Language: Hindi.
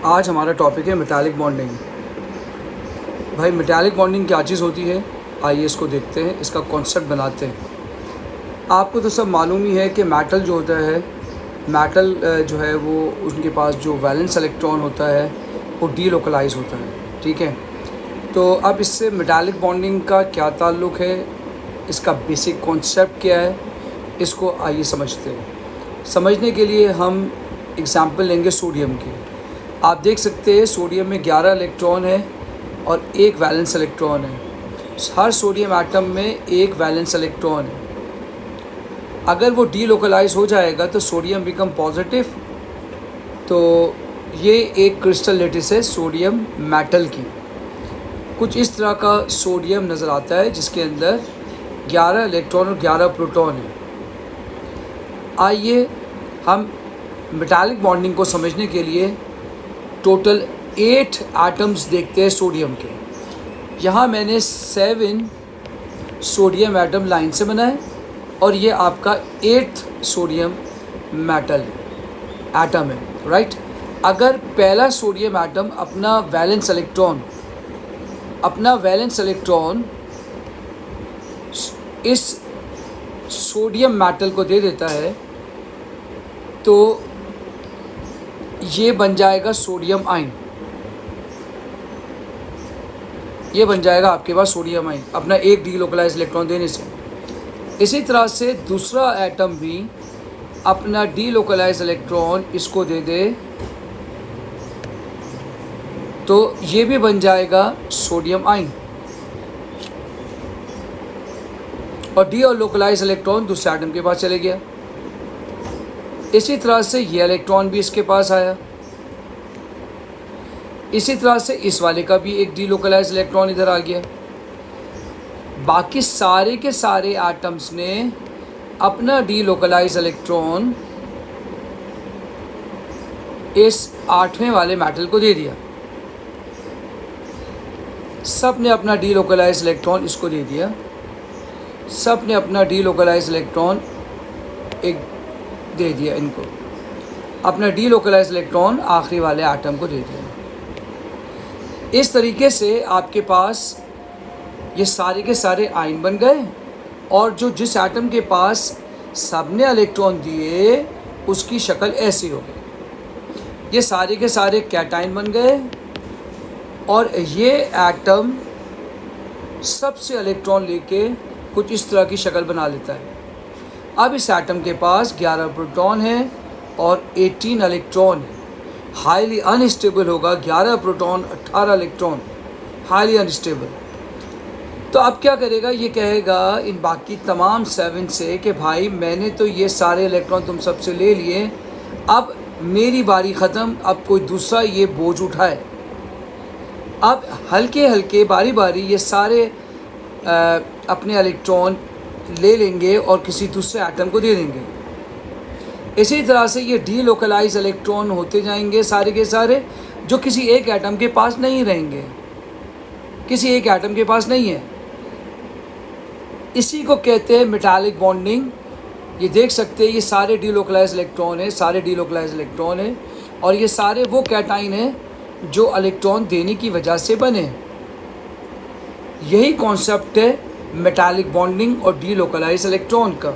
आज हमारा टॉपिक है मेटालिक बॉन्डिंग। भाई मेटालिक बॉन्डिंग क्या चीज़ होती है, आइए इसको देखते हैं, इसका कॉन्सेप्ट बनाते हैं। आपको तो सब मालूम ही है कि मेटल जो होता है, मेटल जो है वो उनके पास जो वैलेंस इलेक्ट्रॉन होता है वो डीलोकलाइज होता है, ठीक है। तो अब इससे मेटालिक बॉन्डिंग का क्या ताल्लुक़ है, इसका बेसिक कॉन्सेप्ट क्या है, इसको आइए समझते हैं। समझने के लिए हम एग्ज़ाम्पल लेंगे सोडियम की। आप देख सकते हैं सोडियम में 11 इलेक्ट्रॉन है और एक वैलेंस इलेक्ट्रॉन है। हर सोडियम एटम में एक वैलेंस इलेक्ट्रॉन है। अगर वो डीलोकलाइज हो जाएगा तो सोडियम बिकम पॉजिटिव। तो ये एक क्रिस्टल लेटिस है सोडियम मेटल की। कुछ इस तरह का सोडियम नज़र आता है जिसके अंदर 11 इलेक्ट्रॉन और 11 प्रोटॉन है। आइए हम मेटालिक बॉन्डिंग को समझने के लिए टोटल 8 एटम्स देखते हैं सोडियम के। यहाँ मैंने 7 सोडियम एटम लाइन से बनाए और ये आपका 8th सोडियम मेटल एटम है, राइट। अगर पहला सोडियम एटम अपना वैलेंस इलेक्ट्रॉन इस सोडियम मेटल को दे देता है तो ये बन जाएगा सोडियम आयन। ये बन जाएगा आपके पास सोडियम आयन अपना एक डीलोकलाइज इलेक्ट्रॉन देने से। इसी तरह से दूसरा एटम भी अपना डीलोकलाइज इलेक्ट्रॉन इसको दे दे तो ये भी बन जाएगा सोडियम आयन और डीलोकलाइज इलेक्ट्रॉन दूसरे एटम के पास चले गया। इसी तरह से ये इलेक्ट्रॉन भी इसके पास आया। इसी तरह से इस वाले का भी एक डीलोकलाइज इलेक्ट्रॉन इधर आ गया। बाकी सारे के सारे एटम्स ने अपना डीलोकलाइज इलेक्ट्रॉन इस 8वें वाले मेटल को दे दिया। सब ने अपना डीलोकलाइज इलेक्ट्रॉन इसको दे दिया। सब ने अपना डीलोकलाइज इलेक्ट्रॉन एक दे दिया, इनको अपना डीलोकलाइज इलेक्ट्रॉन आखिरी वाले एटम को दे दिया। इस तरीके से आपके पास ये सारे के सारे आयन बन गए और जो जिस एटम के पास सबने इलेक्ट्रॉन दिए उसकी शक्ल ऐसी हो गई। ये सारे के सारे कैटायन बन गए और ये एटम सबसे इलेक्ट्रॉन लेके कुछ इस तरह की शक्ल बना लेता है। अब इस एटम के पास 11 प्रोटॉन है और 18 इलेक्ट्रॉन है। हाईली अनस्टेबल होगा, 11 प्रोटॉन 18 इलेक्ट्रॉन, हाईली अनस्टेबल। तो अब क्या करेगा, ये कहेगा इन बाकी तमाम 7 से कि भाई मैंने तो ये सारे इलेक्ट्रॉन तुम सबसे ले लिए, अब मेरी बारी ख़त्म, अब कोई दूसरा ये बोझ उठाए। अब हल्के हल्के बारी बारी ये सारे अपने इलेक्ट्रॉन ले लेंगे और किसी दूसरे एटम को दे देंगे। इसी तरह से ये डीलोकलाइज इलेक्ट्रॉन होते जाएंगे सारे के सारे, जो किसी एक एटम के पास नहीं रहेंगे, किसी एक एटम के पास नहीं है। इसी को कहते हैं मेटालिक बॉन्डिंग। ये देख सकते हैं ये सारे डीलोकलाइज इलेक्ट्रॉन है, सारे डीलोकलाइज इलेक्ट्रॉन है और ये सारे वो कैटाइन हैं जो इलेक्ट्रॉन देने की वजह से बने। यही कॉन्सेप्ट है मेटालिक बॉन्डिंग और डीलोकलाइज इलेक्ट्रॉन का।